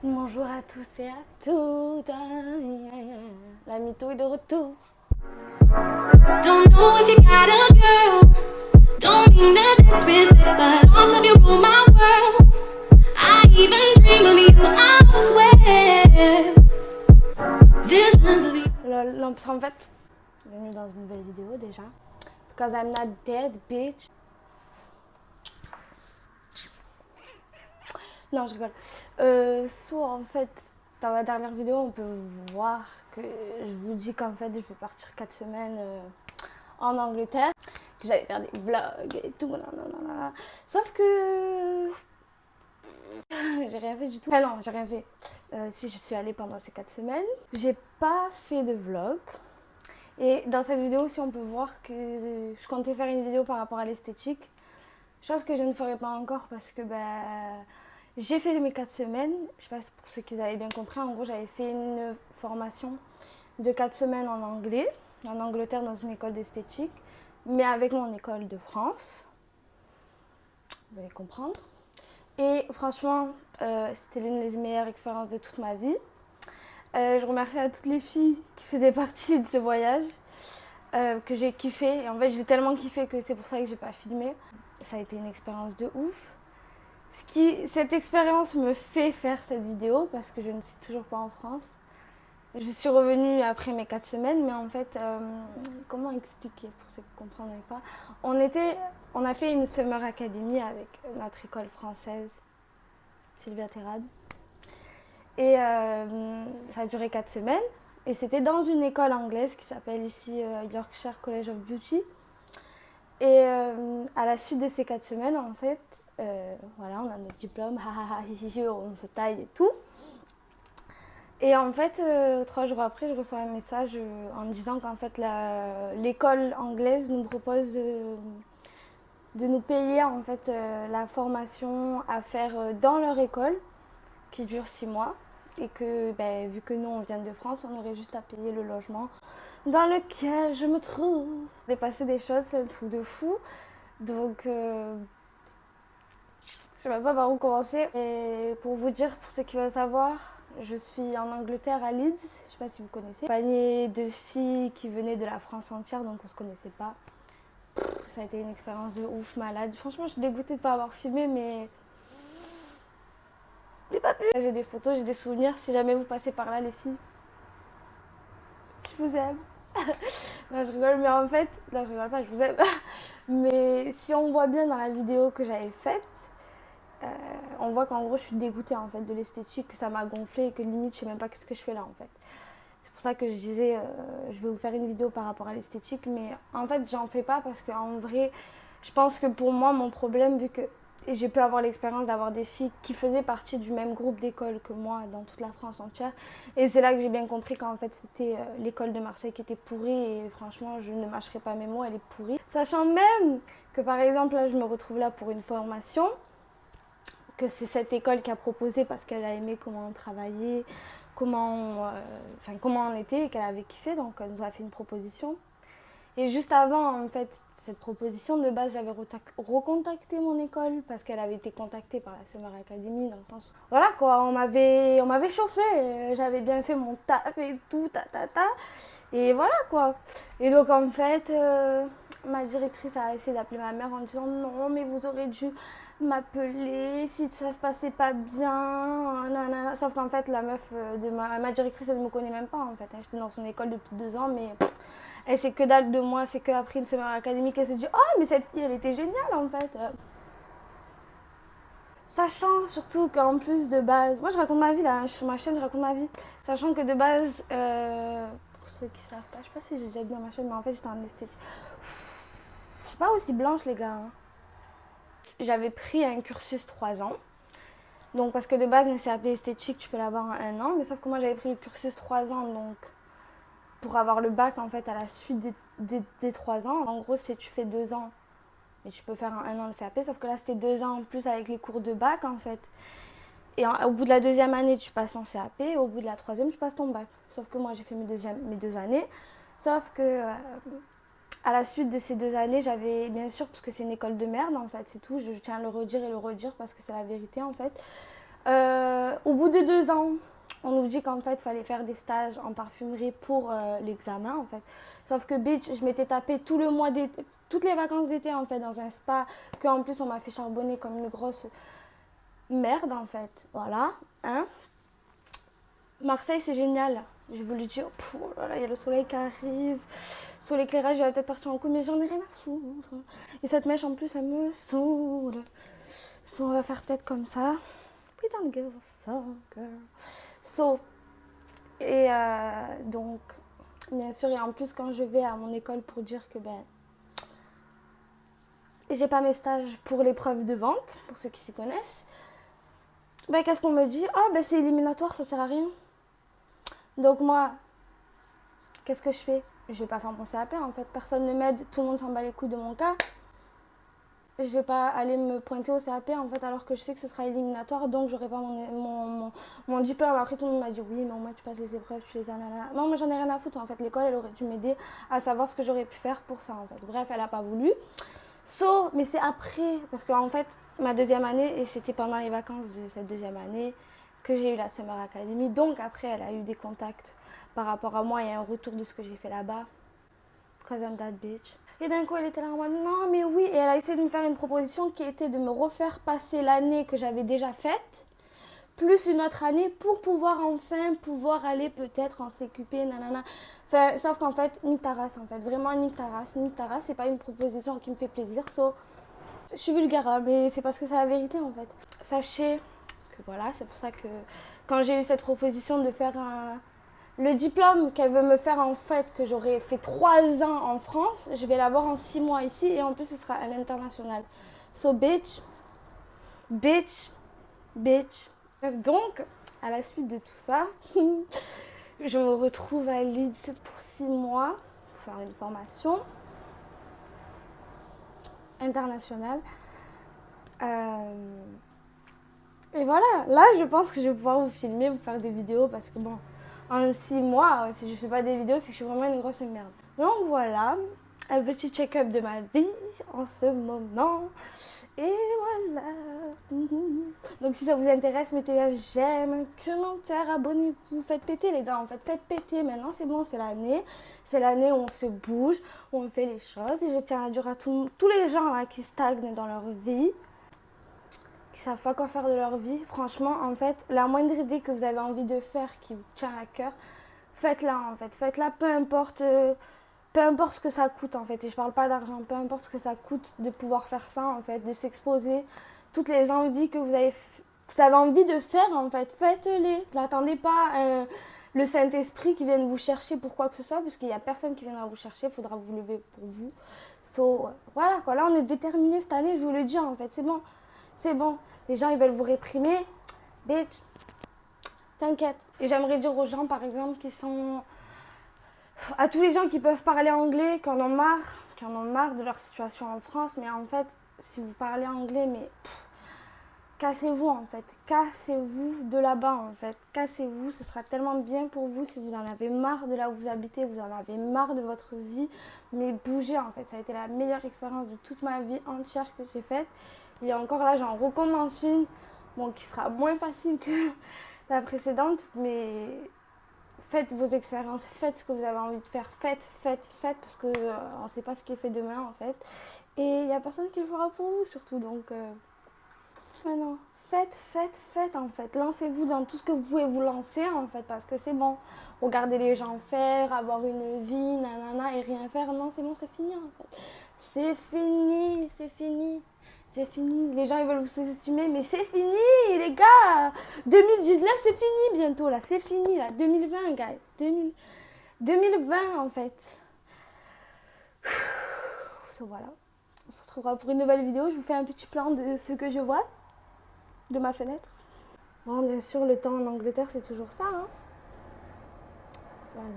Bonjour à tous et à toutes, la mytho est de retour. Don't know if you got a girl, don't mean to disrespect, but on top you rule my world. I even dream of you, I swear. Visions of you. En fait, bienvenue dans une nouvelle vidéo déjà. Because I'm not dead, bitch. Non, je rigole. En fait, dans ma dernière vidéo, on peut voir que je vous dis qu'en fait, je vais partir 4 semaines en Angleterre, que j'allais faire des vlogs et tout, nanana. Sauf que j'ai rien fait du tout. Ah non, j'ai rien fait. Si je suis allée pendant ces 4 semaines, j'ai pas fait de vlog. Et dans cette vidéo aussi, on peut voir que je comptais faire une vidéo par rapport à l'esthétique. Chose que je ne ferai pas encore parce que j'ai fait mes 4 semaines. Je sais pas si pour ceux qui avaient bien compris. En gros, j'avais fait une formation de 4 semaines en anglais, en Angleterre, dans une école d'esthétique, mais avec mon école de France. Vous allez comprendre. Et franchement, c'était l'une des meilleures expériences de toute ma vie. Je remercie à toutes les filles qui faisaient partie de ce voyage, que j'ai kiffé. Et en fait, j'ai tellement kiffé que c'est pour ça que j'ai pas filmé. Ça a été une expérience de ouf. Cette expérience me fait faire cette vidéo parce que je ne suis toujours pas en France. Je suis revenue après mes 4 semaines, mais en fait, comment expliquer pour ceux qui ne comprendraient pas, on a fait une Summer Academy avec notre école française, Sylvia Terrade. Et ça a duré 4 semaines. Et c'était dans une école anglaise qui s'appelle ici Yorkshire College of Beauty. Et à la suite de ces 4 semaines, en fait, voilà, on a notre diplôme, on se taille et tout. Et en fait, 3 jours après, je reçois un message en me disant qu'en fait, l'école anglaise nous propose de nous payer en fait la formation à faire dans leur école, qui dure 6 mois. Et que, vu que nous, on vient de France, on aurait juste à payer le logement dans lequel je me trouve. J'ai passé des choses, c'est un truc de fou. Donc, je sais même pas par où commencer. Et pour vous dire, pour ceux qui veulent savoir, je suis en Angleterre à Leeds, je sais pas si vous connaissez. Panier de filles qui venaient de la France entière, donc on se connaissait pas. Ça a été une expérience de ouf, malade. Franchement, je suis dégoûtée de pas avoir filmé, mais j'ai pas pu. J'ai des photos, j'ai des souvenirs. Si jamais vous passez par là, les filles, je vous aime. Non, je rigole, mais en fait, non, je rigole pas, je vous aime. Mais si on voit bien dans la vidéo que j'avais faite, on voit qu'en gros, je suis dégoûtée en fait de l'esthétique, que ça m'a gonflé et que limite, je sais même pas ce que je fais là en fait. C'est pour ça que je disais, je vais vous faire une vidéo par rapport à l'esthétique, mais en fait, j'en fais pas parce qu'en vrai, je pense que pour moi, mon problème, vu que j'ai pu avoir l'expérience d'avoir des filles qui faisaient partie du même groupe d'école que moi dans toute la France entière. Et c'est là que j'ai bien compris qu'en fait c'était l'école de Marseille qui était pourrie et franchement je ne mâcherai pas mes mots, elle est pourrie. Sachant même que par exemple là je me retrouve là pour une formation, que c'est cette école qui a proposé parce qu'elle a aimé comment on travaillait, comment on était et qu'elle avait kiffé, donc elle nous a fait une proposition. Et juste avant, en fait, cette proposition, de base, j'avais recontacté mon école parce qu'elle avait été contactée par la Summer Academy dans le sens... Voilà quoi, on m'avait chauffé, j'avais bien fait mon taf et tout, et voilà quoi. Et donc en fait, ma directrice a essayé d'appeler ma mère en disant non mais vous aurez dû m'appeler si ça se passait pas bien, nanana. Sauf qu'en fait la meuf de ma directrice elle ne me connaît même pas en fait, j'étais dans son école depuis 2 ans mais... Elle sait que dalle de moi, c'est qu'après une semaine académique, elle se dit « Oh, mais cette fille, elle était géniale, en fait !» Sachant surtout qu'en plus de base... Moi, je raconte ma vie, là, sur ma chaîne, je raconte ma vie. Sachant que de base, pour ceux qui savent pas, je sais pas si j'ai déjà dit dans ma chaîne, mais en fait, j'étais en esthétique. Je suis pas aussi blanche, les gars. Hein. J'avais pris un cursus 3 ans. Donc, parce que de base, une CAP esthétique, tu peux l'avoir en 1 an. Mais sauf que moi, j'avais pris le cursus 3 ans, donc... pour avoir le bac en fait à la suite des 3 ans. En gros, c'est tu fais 2 ans et tu peux faire un 1 an de CAP, sauf que là c'était 2 ans en plus avec les cours de bac en fait. Et au bout de la 2e année, tu passes en CAP et au bout de la 3e, tu passes ton bac. Sauf que moi, j'ai fait mes 2 années. Sauf que à la suite de ces 2 années, j'avais, bien sûr, parce que c'est une école de merde en fait, c'est tout. Je tiens à le redire et le redire parce que c'est la vérité en fait. Au bout de 2 ans, on nous dit qu'en fait, il fallait faire des stages en parfumerie pour l'examen, en fait. Sauf que, bitch, je m'étais tapé tout le mois d'été, toutes les vacances d'été, en fait, dans un spa, qu'en plus, on m'a fait charbonner comme une grosse merde, en fait. Voilà, hein. Marseille, c'est génial. Je vous le dis, oh là là, il y a le soleil qui arrive. Sous l'éclairage, je vais peut-être partir en couille, mais j'en ai rien à foutre. Et cette mèche, en plus, elle me saoule. So, on va faire peut-être comme ça. We don't give a fuck, girl. So, et donc, bien sûr, et en plus, quand je vais à mon école pour dire que, ben, j'ai pas mes stages pour l'épreuve de vente, pour ceux qui s'y connaissent, ben, qu'est-ce qu'on me dit? Ah, ben, c'est éliminatoire, ça sert à rien. Donc, moi, qu'est-ce que je fais? Je vais pas faire mon CAP, en fait. Personne ne m'aide, tout le monde s'en bat les couilles de mon cas. Je vais pas aller me pointer au CAP, en fait, alors que je sais que ce sera éliminatoire, donc j'aurai pas mon diplôme. Après, tout le monde m'a dit oui, mais au moins tu passes les épreuves, tu les as, nanana. Non, moi j'en ai rien à foutre, en fait. L'école, elle aurait dû m'aider à savoir ce que j'aurais pu faire pour ça, en fait. Bref, elle a pas voulu. So, mais c'est après, parce qu'en fait, ma deuxième année, et c'était pendant les vacances de cette deuxième année, que j'ai eu la Summer Academy. Donc après, elle a eu des contacts par rapport à moi et un retour de ce que j'ai fait là-bas. Cause I'm that bitch. Et d'un coup, elle était là en mode non, mais oui. Et elle a essayé de me faire une proposition qui était de me refaire passer l'année que j'avais déjà faite, plus une autre année pour pouvoir enfin pouvoir aller peut-être en CQP, nanana. Enfin, sauf qu'en fait, nique ta race, en fait. Vraiment, nique ta race, nique ta race. C'est pas une proposition qui me fait plaisir. So, je suis vulgaire, hein, mais c'est parce que c'est la vérité, en fait. Sachez que voilà, c'est pour ça que quand j'ai eu cette proposition de faire le diplôme qu'elle veut me faire, en fait, que j'aurais fait 3 ans en France, je vais l'avoir en 6 mois ici et en plus ce sera à l'international. So bitch, bitch, bitch. Donc, à la suite de tout ça, je me retrouve à Leeds pour 6 mois pour faire une formation internationale. Et voilà, là je pense que je vais pouvoir vous filmer, vous faire des vidéos parce que bon, en 6 mois, si je fais pas des vidéos, c'est que je suis vraiment une grosse merde. Donc voilà, un petit check-up de ma vie en ce moment. Et voilà. Donc si ça vous intéresse, mettez un j'aime, un commentaire, abonnez-vous, faites péter les gars, en fait, faites péter. Maintenant c'est bon, c'est l'année. C'est l'année où on se bouge, où on fait les choses. Et je tiens à dire à tous les gens là qui stagnent dans leur vie, qui savent pas quoi faire de leur vie, franchement, en fait, la moindre idée que vous avez envie de faire qui vous tient à cœur, faites-la, en fait. Faites-la, peu importe ce que ça coûte, en fait. Et je parle pas d'argent, peu importe ce que ça coûte de pouvoir faire ça, en fait, de s'exposer, toutes les envies que vous avez envie de faire, en fait, faites-les. N'attendez pas le Saint-Esprit qui vienne vous chercher pour quoi que ce soit, parce qu'il n'y a personne qui viendra vous chercher, il faudra vous lever pour vous. So, voilà, quoi. Là, on est déterminés cette année, je vous le dis, en fait, c'est bon. C'est bon, les gens ils veulent vous réprimer, bitch, t'inquiète. Et j'aimerais dire aux gens par exemple qui sont, à tous les gens qui peuvent parler anglais, qui en ont marre de leur situation en France, mais en fait, si vous parlez anglais, mais cassez-vous en fait, cassez-vous de là-bas en fait, cassez-vous, ce sera tellement bien pour vous si vous en avez marre de là où vous habitez, vous en avez marre de votre vie, mais bougez en fait, ça a été la meilleure expérience de toute ma vie entière que j'ai faite. Et encore là, j'en recommence une, bon, qui sera moins facile que la précédente, mais faites vos expériences, faites ce que vous avez envie de faire, faites, parce que on ne sait pas ce qui est fait demain en fait. Et il n'y a personne qui le fera pour vous surtout, donc maintenant, faites en fait. Lancez-vous dans tout ce que vous pouvez vous lancer en fait, parce que c'est bon. Regardez les gens faire, avoir une vie, nanana, et rien faire, non, c'est bon, c'est fini en fait. C'est fini, c'est fini. C'est fini. Les gens ils veulent vous sous-estimer, mais c'est fini, les gars. 2019, c'est fini bientôt là. C'est fini là. 2020, guys. 2020 en fait. So, voilà. On se retrouvera pour une nouvelle vidéo. Je vous fais un petit plan de ce que je vois de ma fenêtre. Bon, bien sûr, le temps en Angleterre, c'est toujours ça. Hein. Voilà.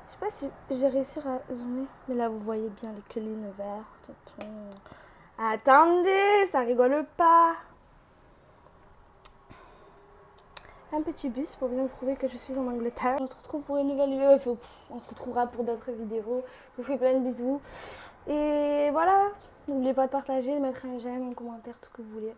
Je sais pas si je vais réussir à zoomer. Mais là, vous voyez bien les collines vertes. Attendez, ça rigole pas. un petit bus pour bien vous prouver que je suis en Angleterre. On se retrouve pour une nouvelle vidéo, on se retrouvera pour d'autres vidéos. Je vous fais plein de bisous. Et voilà, n'oubliez pas de partager, de mettre un j'aime, un commentaire, tout ce que vous voulez.